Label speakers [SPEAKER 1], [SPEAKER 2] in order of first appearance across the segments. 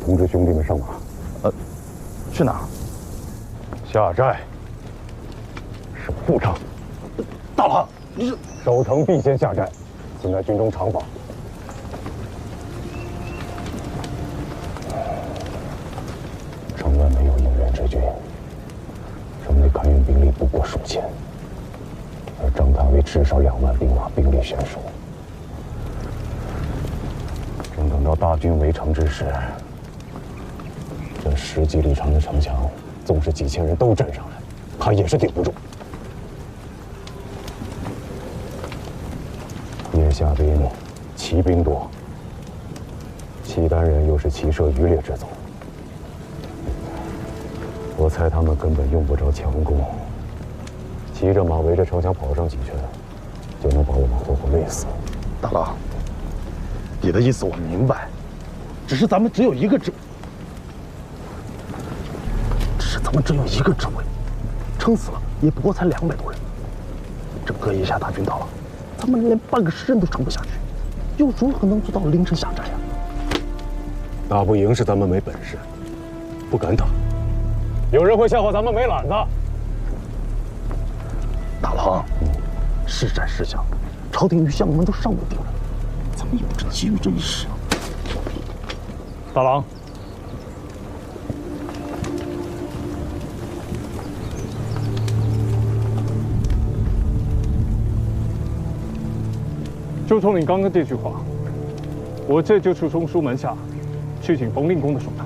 [SPEAKER 1] 通知兄弟们上马。
[SPEAKER 2] 去哪儿？
[SPEAKER 1] 下寨。守护城。
[SPEAKER 2] 大郎，你是
[SPEAKER 1] 守城必先下寨，此乃军中常法。城外没有应援之军，城内看援兵力不过数千，而张太尉至少2万兵马，兵力悬殊。正等到大军围城之时，这10几里长的城墙，纵使几千人都站上来，他也是顶不住。叶下兵骑兵多，契丹人又是骑射渔猎之族，我猜他们根本用不着强攻，骑着马围着城墙跑上几圈，就能把我们活活累死。
[SPEAKER 2] 大郎，你的意思我明白，只是咱们只有一个指挥，撑死了也不过才200多人。整个叶夏大军到了，咱们连半个时辰都撑不下去，又如何能做到凌晨下寨呀？
[SPEAKER 1] 打不赢是咱们没本事，不敢打。有人会笑话咱们没胆子。
[SPEAKER 2] 大郎，是战是降，朝廷与项目们都尚未定论，咱们也不是急于这一时啊。大郎，
[SPEAKER 3] 就冲你刚刚这句话，我这就去中书门下，去请冯令公的手札。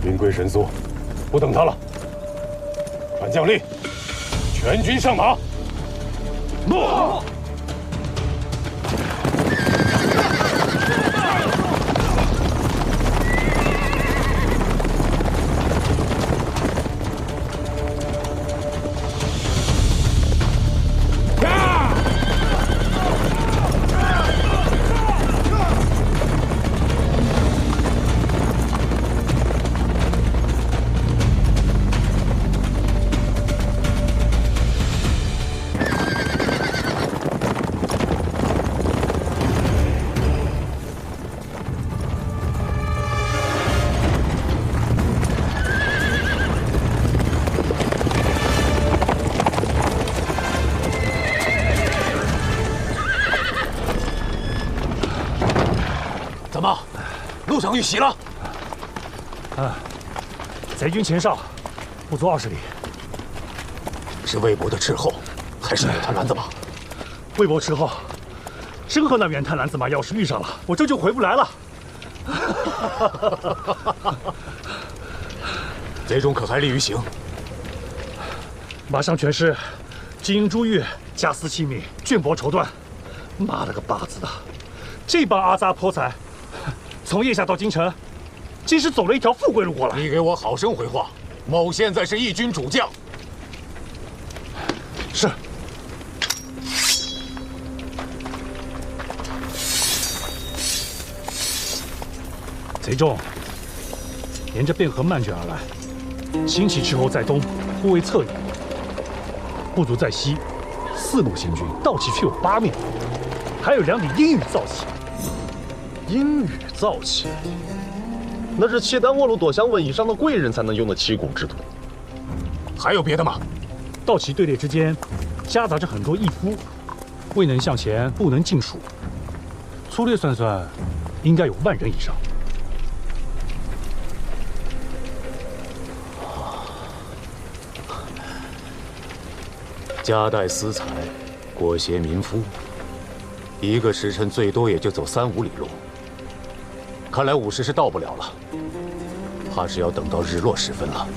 [SPEAKER 1] 兵贵神速，不等他了。传将令，全军上马。诺。
[SPEAKER 4] 怎么，路上遇袭了？
[SPEAKER 5] 贼军前哨，不足20里。
[SPEAKER 4] 是魏博的斥候，还是远滩蓝子马？
[SPEAKER 5] 魏博斥候，真和那远滩蓝子马要是遇上了，我这就回不来了。
[SPEAKER 4] 贼中可还立于行？
[SPEAKER 5] 马上全是金银珠玉、家私器皿、绢帛绸缎。妈了个巴子的，这帮阿扎泼财！从腋下到京城，竟是走了一条富贵路过来。
[SPEAKER 4] 你给我好生回话。某现在是义军主将。
[SPEAKER 5] 是。贼众沿着汴河漫卷而来，轻骑斥候在东，护卫侧翼；部族在西，4路行军，道旗却有8面，还有2顶阴雨造旗。
[SPEAKER 2] 阴雨造旗，那是契丹沃鲁朵香吻以上的贵人才能用的旗鼓制度。
[SPEAKER 4] 还有别的吗？
[SPEAKER 5] 道旗队列之间夹杂着很多义夫，未能向前，不能尽数。粗略算算，应该有10000人以上。
[SPEAKER 4] 夹带私财，裹挟民夫，1个时辰最多也就走3、5里路。看来午时是到不了了，怕是要等到日落时分了。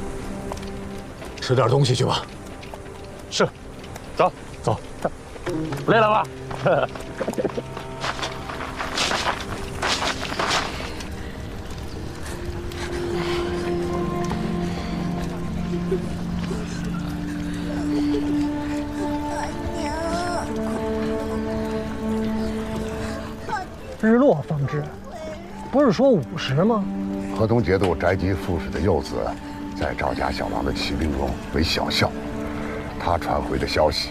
[SPEAKER 4] 吃点东西去吧。
[SPEAKER 5] 是，
[SPEAKER 2] 走
[SPEAKER 5] 走，
[SPEAKER 2] 累了吧？
[SPEAKER 6] 日落方至，不是说午时吗？
[SPEAKER 7] 河东节度宅基副使的幼子，在赵家小郎的骑兵中为小校。他传回的消息，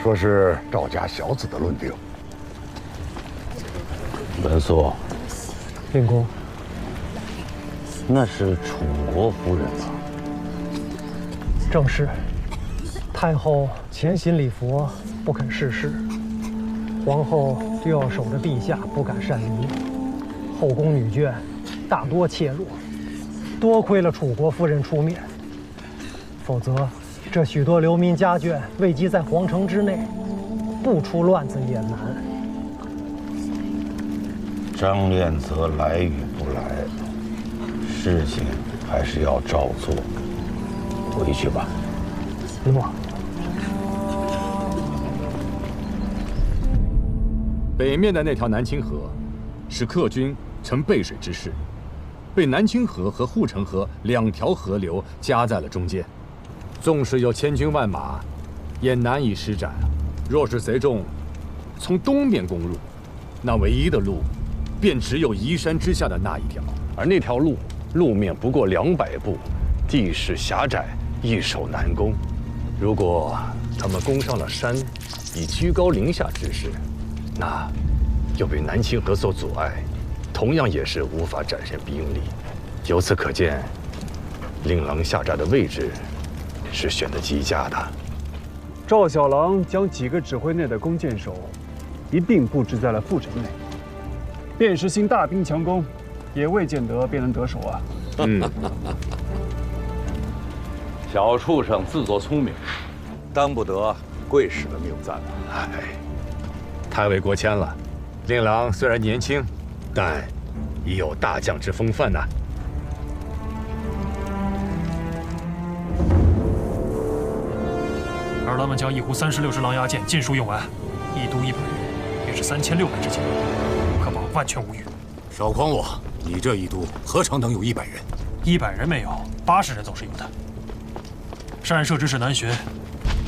[SPEAKER 7] 说是赵家小子的论定。
[SPEAKER 1] 文肃，
[SPEAKER 6] 令公，
[SPEAKER 1] 那是楚国夫人吧？
[SPEAKER 6] 正是。太后潜心礼佛，不肯事事；皇后就要守着陛下，不敢擅离。后宫女眷大多怯弱，多亏了楚国夫人出面，否则这许多流民家眷位积在皇城之内，不出乱子也难。
[SPEAKER 1] 张练则来与不来，事情还是要照做。回去吧。
[SPEAKER 6] 诺。
[SPEAKER 8] 北面的那条南清河，是客军乘背水之势，被南清河和护城河两条河流夹在了中间。纵使有千军万马，也难以施展。若是贼众从东面攻入，那唯一的路，便只有移山之下的那一条。
[SPEAKER 2] 而那条路面不过200步，地势狭窄，易守难攻。如果他们攻上了山，以居高临下之势，那又被南清河所阻碍，同样也是无法展现兵力。由此可见，令郎下寨的位置是选得极佳的。
[SPEAKER 3] 赵小郎将几个指挥内的弓箭手一并布置在了副城内，便是兴大兵强攻，也未见得便能得手啊。
[SPEAKER 9] 小畜生自作聪明，当不得贵使的命赞。
[SPEAKER 2] 哎，太尉过谦了，令郎虽然年轻，但已有大将之风范呐。
[SPEAKER 5] 二郎们将一壶36支狼牙箭尽数用完，一都100人，便是3600支箭，可保万全无虞。
[SPEAKER 4] 少诓我，你这一都何尝能有100人
[SPEAKER 5] ？100人没有，80人总是有的。善射之士难寻，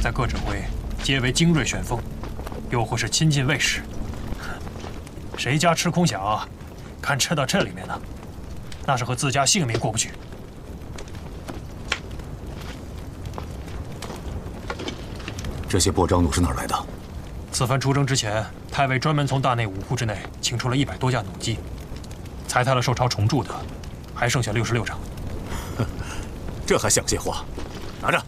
[SPEAKER 5] 在各指挥皆为精锐旋风，又或是亲近卫士。谁家吃空饷，敢吃到这里面呢？那是和自家性命过不去。
[SPEAKER 4] 这些拨张弩是哪儿来的？
[SPEAKER 5] 此番出征之前，太尉专门从大内5户之内请出了100多架弩机，裁汰了受朝重铸的，还剩下66张。
[SPEAKER 4] 这还像些话？拿着。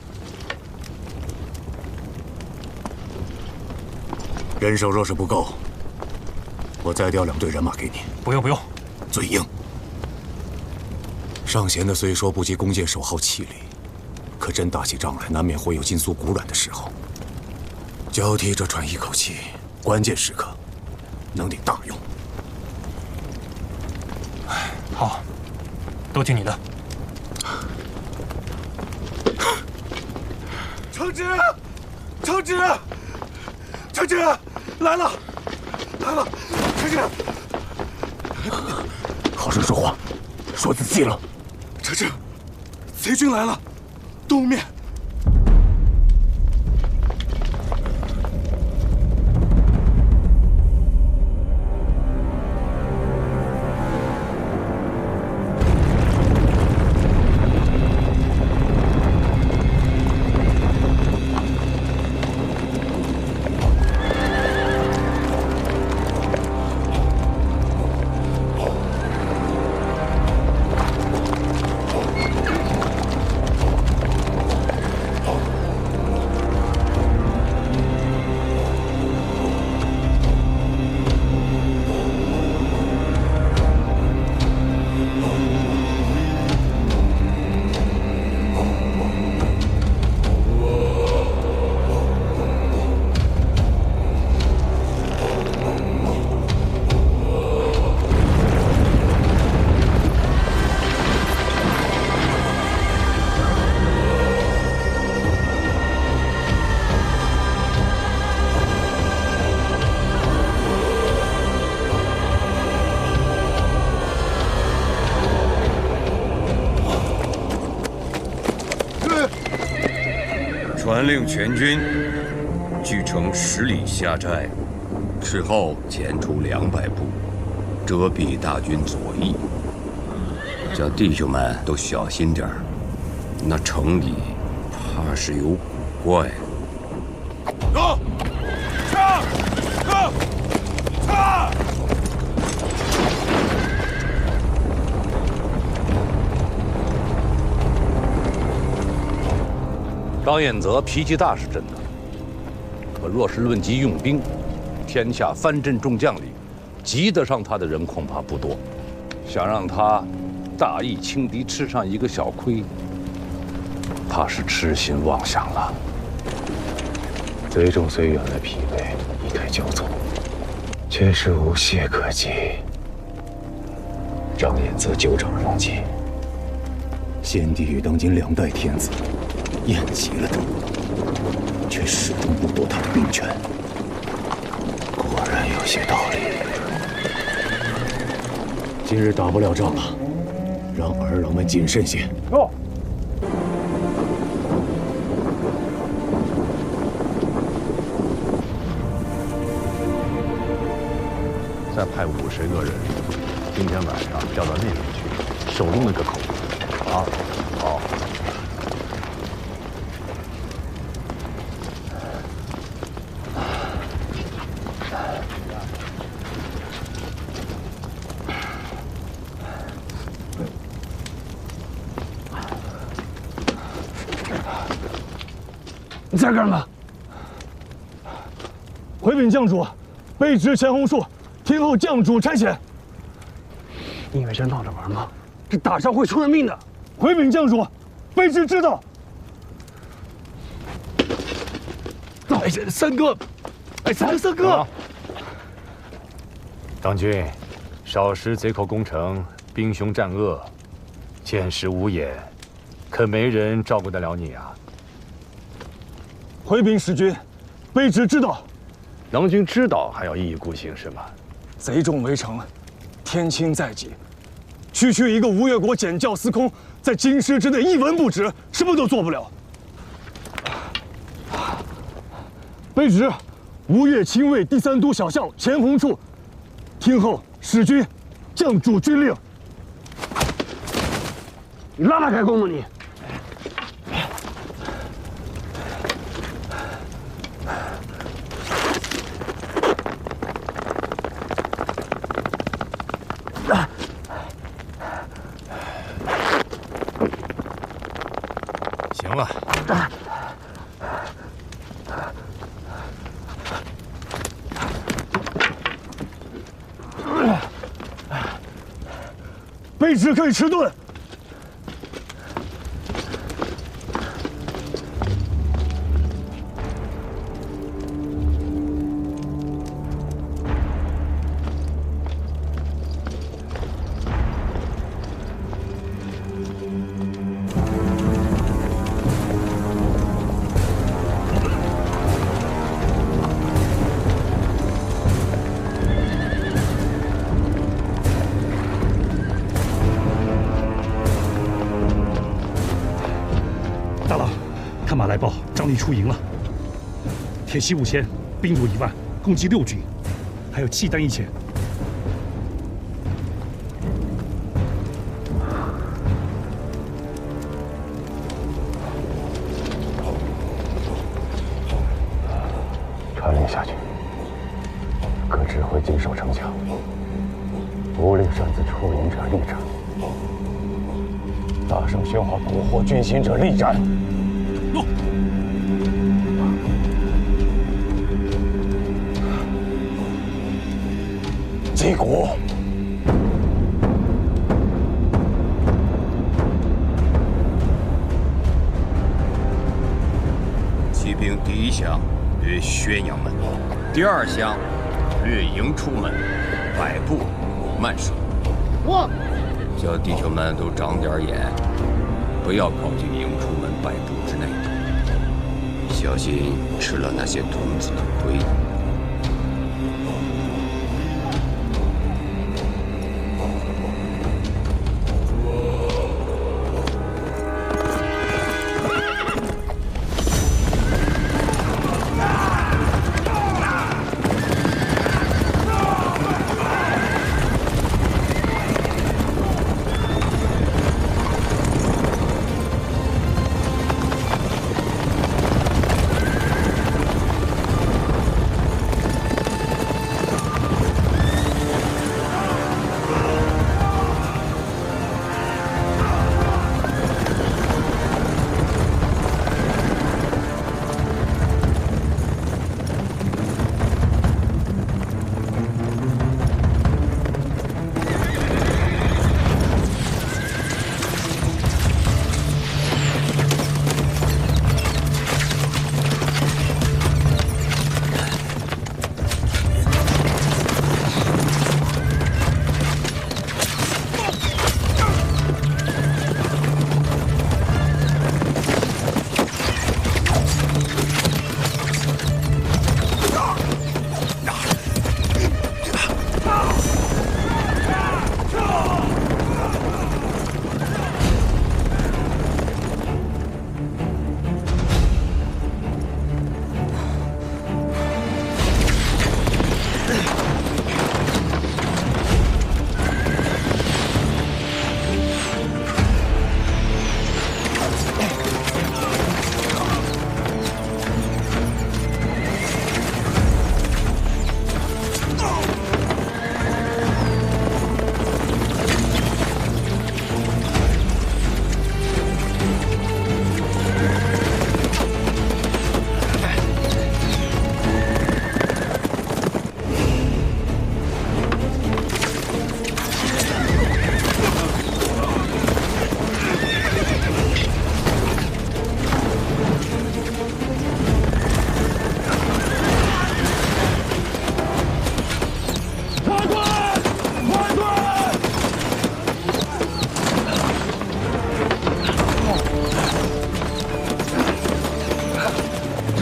[SPEAKER 4] 人手若是不够，我再调2队人马给你。
[SPEAKER 5] 不用不用，
[SPEAKER 4] 嘴硬。上弦的虽说不及弓箭手耗气力，可真打起仗来，难免会有筋酥骨软的时候。交替着喘一口气，关键时刻能顶大用。
[SPEAKER 5] 好，都听你的。
[SPEAKER 10] 承旨，承旨，承旨，来了，来了，承旨。
[SPEAKER 1] 好生说话，说仔细了。
[SPEAKER 10] 承旨，贼军来了，东面。
[SPEAKER 11] 传令全军据城10里下寨，事后前出200步，遮蔽大军左翼。叫弟兄们都小心点儿，那城里怕是有古怪。
[SPEAKER 10] 走，撤，撤！
[SPEAKER 9] 张彦泽脾气大是真的，可若是论及用兵，天下藩镇众将里，及得上他的人恐怕不多。想让他大义轻敌，吃上一个小亏，怕是痴心妄想了。
[SPEAKER 1] 贼众虽原来疲惫，仪态骄纵，却是无懈可击。张彦泽纠正了龙基，先帝与当今2代天子厌极了他，却始终不夺他的兵权。果然有些道理。今日打不了仗了，让儿郎们谨慎些。
[SPEAKER 3] 哦。
[SPEAKER 2] 再派50个人，今天晚上调到那边去，守住那个口。啊，好。
[SPEAKER 3] 你在干嘛？回禀将主，卑职钱洪树听候将主差遣。你以为真闹着玩吗？这打仗会出人命的。回禀将主，卑职知道。哎，三哥，哎，三哥，
[SPEAKER 8] 当军，少时贼寇攻城，兵凶战恶，见识无眼，可没人照顾得了你啊。
[SPEAKER 3] 回禀使君，卑职知道。
[SPEAKER 2] 郎君知道还要一意孤行是吗？
[SPEAKER 3] 贼众围城，天亲在即，区一个吴越国检校司空，在京师之内一文不值，什么都做不了。卑职吴越亲卫第3都小校钱洪树，听候使君将主军令。你拉开弓吗你？
[SPEAKER 8] 行了。
[SPEAKER 3] 卑职可以迟钝。
[SPEAKER 5] 看马来报，张力出营了。铁骑5000，兵卒1万，共计6军，还有契丹1000。
[SPEAKER 1] 传令下去，各指挥紧守城墙，无令擅自出营者立斩，大声喧哗蛊惑军心者立斩。击鼓！
[SPEAKER 11] 骑兵第1响掠宣阳门，第2响掠营出门，摆布慢水。叫弟兄们都长点眼，不要靠近营出门摆布之内，小心吃了那些童子的亏。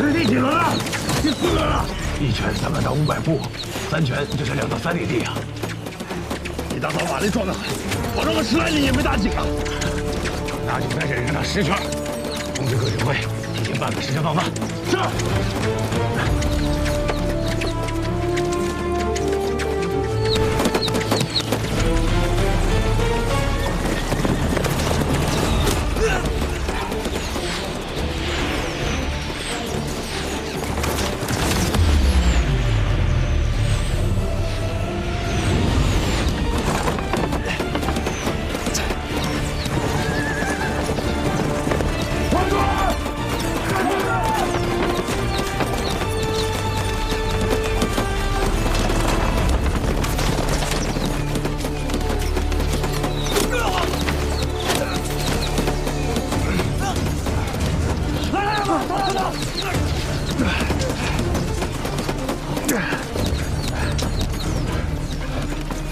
[SPEAKER 10] 是第几轮了？第4轮了。1拳300到500步，3拳就是2到3里地啊！一大早马力壮得很，跑这么10来里也没打紧啊！那就再忍着他10拳。通知各指挥，提前半个时辰放饭。是。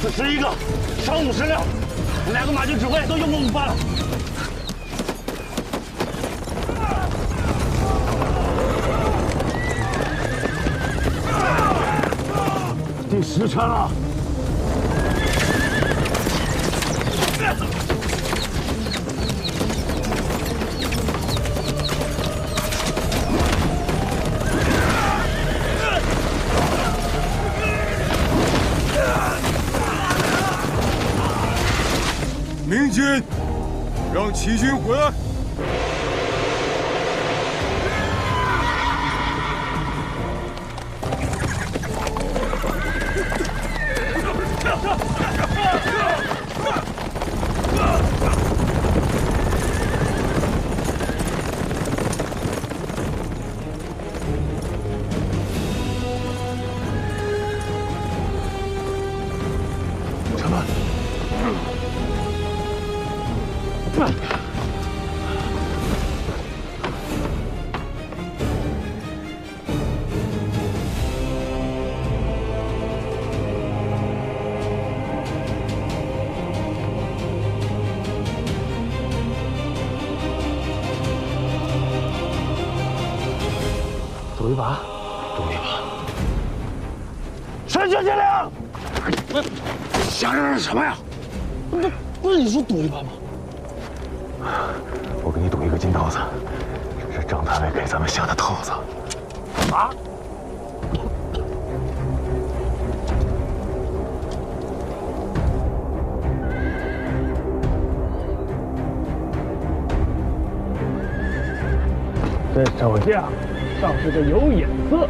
[SPEAKER 10] 41个，伤50辆，2个马军指挥都用过午饭了。第10圈了。
[SPEAKER 12] 明军，让齐军回来。
[SPEAKER 10] 长官。
[SPEAKER 6] 赌一把，
[SPEAKER 10] 赌一把。神权接令！想让什么呀？不是你说赌一把吗？
[SPEAKER 1] 我跟你赌一个金刀子，这是张太尉给咱们下的套子。
[SPEAKER 10] 啊！
[SPEAKER 3] 这手下倒是个有眼色。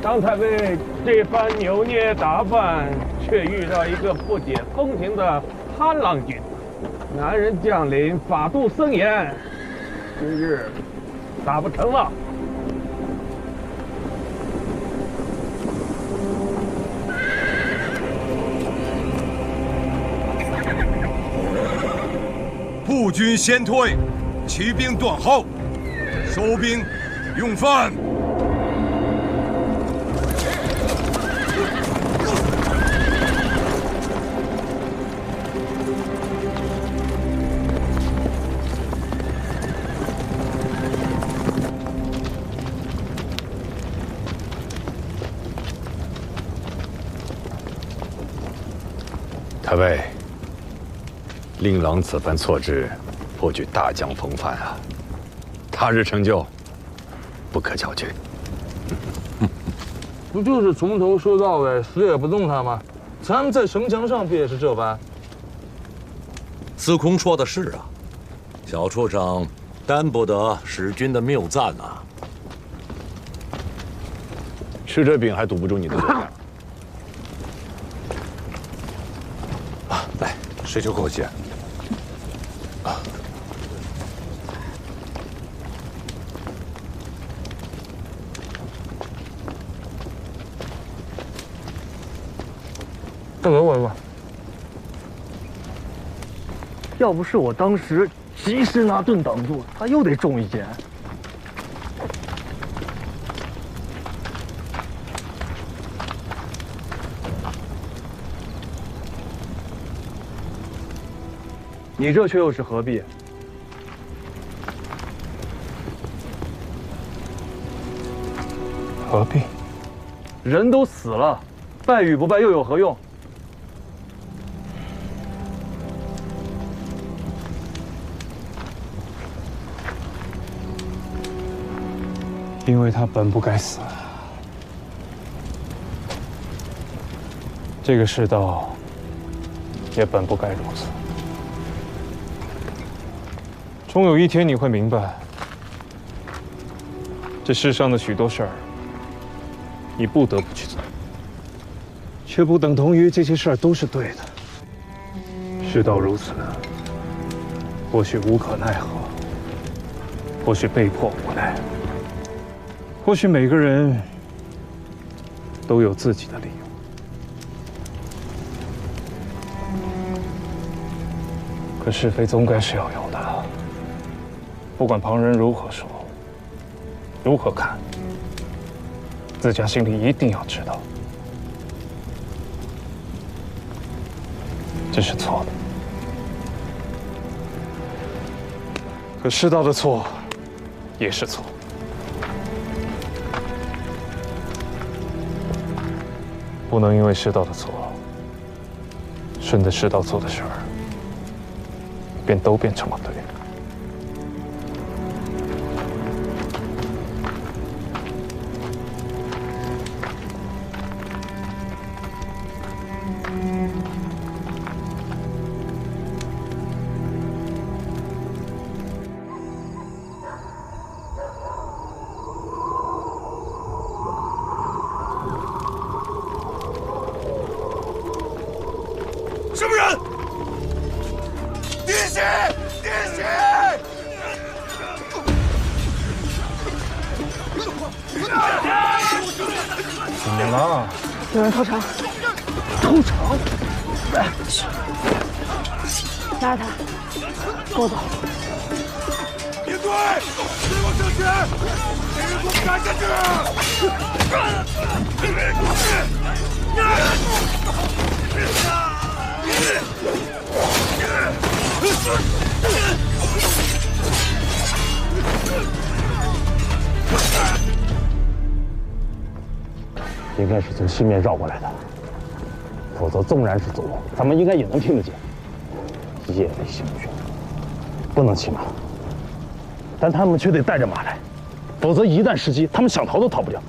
[SPEAKER 3] 张太尉这番扭捏打扮，却遇到一个不解风情的潘郎君。男人将领法度森严，今日打不成了。
[SPEAKER 12] 步军先退，骑兵断后，收兵用饭。
[SPEAKER 2] 太尉，令郎此番错知，颇具大将风范啊！他日成就，不可小觑。
[SPEAKER 13] 不就是从头说到尾，死也不动他吗？咱们在城墙上不也是这般？
[SPEAKER 9] 司空说的是啊，小畜生担不得使君的谬赞啊！
[SPEAKER 2] 吃这饼还堵不住你的嘴呀！
[SPEAKER 4] 来，水酒给我接。
[SPEAKER 6] 再给我一碗。要不是我当时及时拿盾挡住，他又得中一箭。
[SPEAKER 3] 你这却又是何必？
[SPEAKER 5] 何必？人都死了，拜与不拜又有何用？因为他本不该死。这个世道也本不该如此。终有一天你会明白，这世上的许多事儿，你不得不去做，却不等同于这些事儿都是对的。世道如此，或许无可奈何，或许被迫无奈，或许每个人都有自己的理由。可是非总该是要有的，不管旁人如何说，如何看，自家心里一定要知道，这是错的。可世道的错也是错，不能因为世道的错，顺着世道做的事儿，便都变成了对的。
[SPEAKER 12] 什么人？滴血！滴血！
[SPEAKER 5] 怎么了？
[SPEAKER 14] 有人偷城！
[SPEAKER 5] 偷城！
[SPEAKER 14] 拉着他，跟我走。
[SPEAKER 12] 别队，跟我上前！给人给我赶下去！
[SPEAKER 5] 应该是从西面绕过来的，否则纵然是走路，咱们应该也能听得见。夜里行军，不能骑马，但他们却得带着马来，否则一旦失机，他们想逃都逃不掉。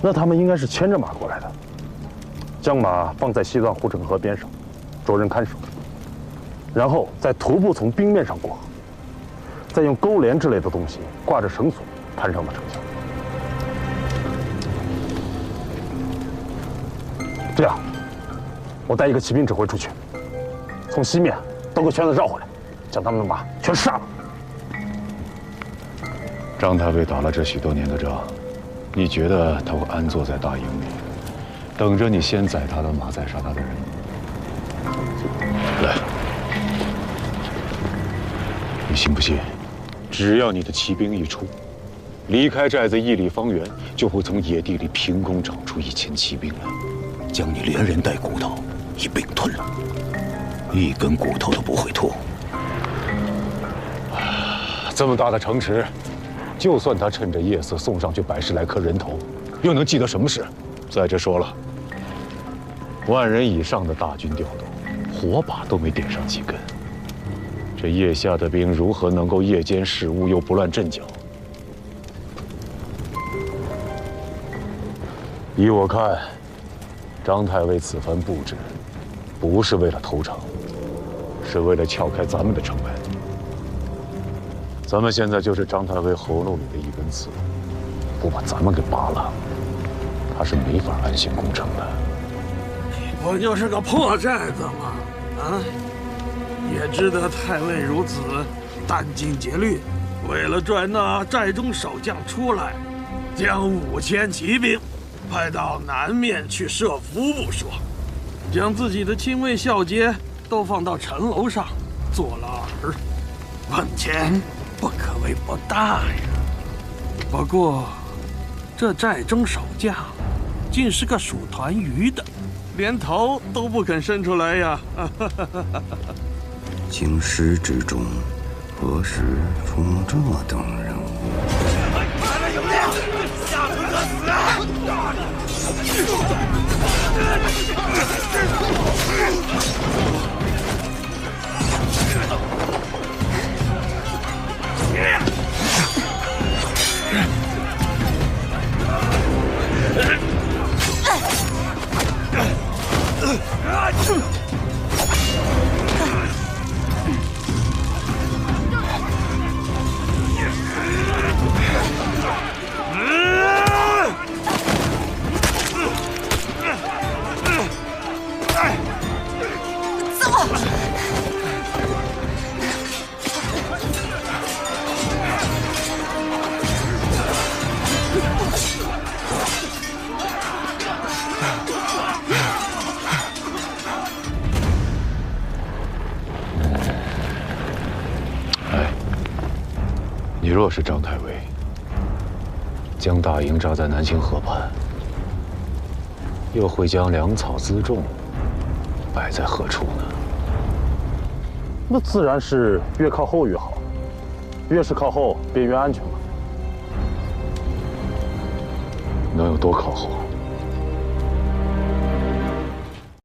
[SPEAKER 5] 那他们应该是牵着马过来的，将马放在西段护城河边上，着人看守，然后再徒步从冰面上过河，再用钩镰之类的东西挂着绳索攀上了城墙。这样，我带一个骑兵指挥出去，从西面兜个圈子绕回来，将他们的马全杀了。
[SPEAKER 4] 张太尉打了这许多年的仗，你觉得他会安坐在大营里，等着你先宰他的马，再杀他的人？来，你信不信？只要你的骑兵一出，离开寨子1里方圆，就会从野地里凭空长出1000骑兵来，
[SPEAKER 1] 将你连人带骨头一并吞了，一根骨头都不会吐。
[SPEAKER 4] 这么大的城池，就算他趁着夜色送上去110来颗人头，又能记得什么事？再者说了，1万人以上的大军调动，火把都没点上几根，这夜下的兵如何能够夜间视物又不乱阵脚？依我看，张太尉此番布置，不是为了投诚，是为了撬开咱们的城门。咱们现在就是张太尉喉咙里的一根刺，不把咱们给拔了，他是没法安心攻城的。
[SPEAKER 10] 不就是个破寨子吗？啊！也知得太尉如此殚精竭虑，为了拽那寨中守将出来，将5000骑兵派到南面去设伏不说，将自己的亲卫孝杰都放到城楼上做了饵，本钱不可谓不大呀。不过，这寨中守将竟是个属团鱼的，连头都不肯伸出来呀！
[SPEAKER 11] 京师之中，何时出没这等人物？
[SPEAKER 12] 看来有料，下村者死！
[SPEAKER 4] 你若是张太尉，将大营扎在南清河畔，又会将粮草辎重摆在何处呢？
[SPEAKER 5] 那自然是越靠后越好，越是靠后便越安全嘛。
[SPEAKER 4] 能有多靠后？